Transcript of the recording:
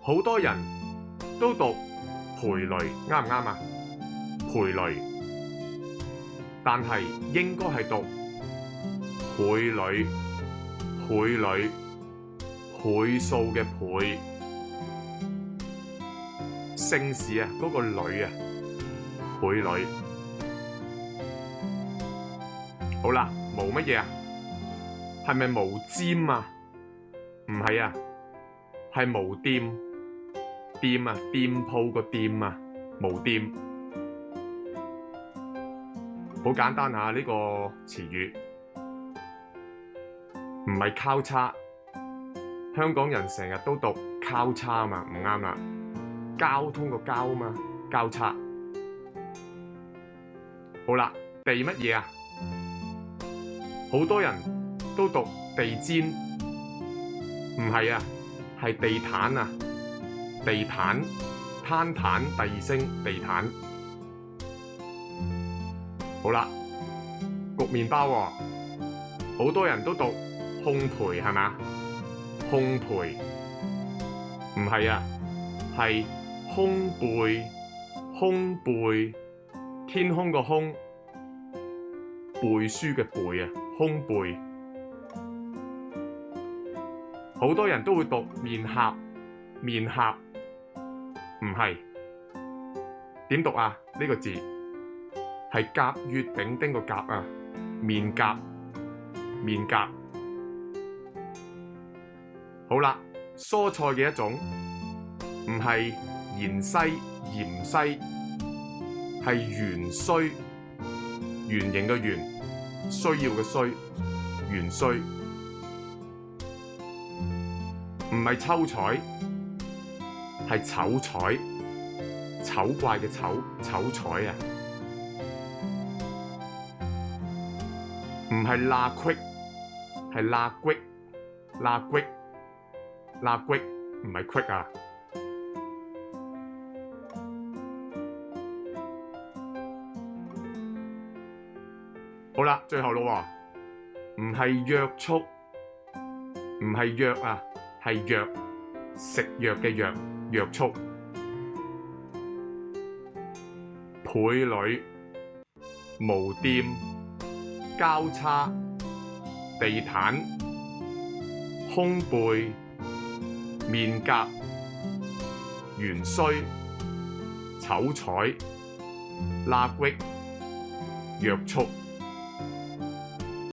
好多人都讀培雷，啱唔啱啊？培雷，但係應該係讀倍女，倍女，倍數嘅倍，姓氏啊，嗰個女啊，倍女。好啦，無乜嘢啊？係咪無尖啊？唔係啊，係無店，店啊，店鋪個店啊，無店。好簡單啊，呢個詞語唔係交叉，香港人成日都讀交叉啊嘛，唔啱啦，交通個交啊嘛，交叉。好啦，地乜嘢啊？好多人都讀地氈，唔係啊，係地毯啊，地毯，攤坦第二聲地毯。好啦，焗麵包喎，好多人都讀烘焙係嘛？烘焙，唔係啊，係烘焙，烘焙，天空個空，背書嘅背啊，烘焙。好多人都會讀面頰，面頰，唔係，點讀啊？呢個字係甲乙丙丁個甲啊，面甲，面甲。好啦，蔬菜嘅一種，唔係芫荽，芫荽，係芫荽，圓形嘅圓，需要嘅需，芫荽。唔係秋彩，係醜彩，醜怪嘅醜，醜彩啊！唔係罅隙，係罅隙，罅隙，罅隙，唔係隙啊！好啦，最後咯喎，唔係約束，唔係約啊！係藥，食藥嘅藥，約束。倍女，無店，交叉，地毯，烘焙，面頰，芫荽，醜彩，罅隙，約束。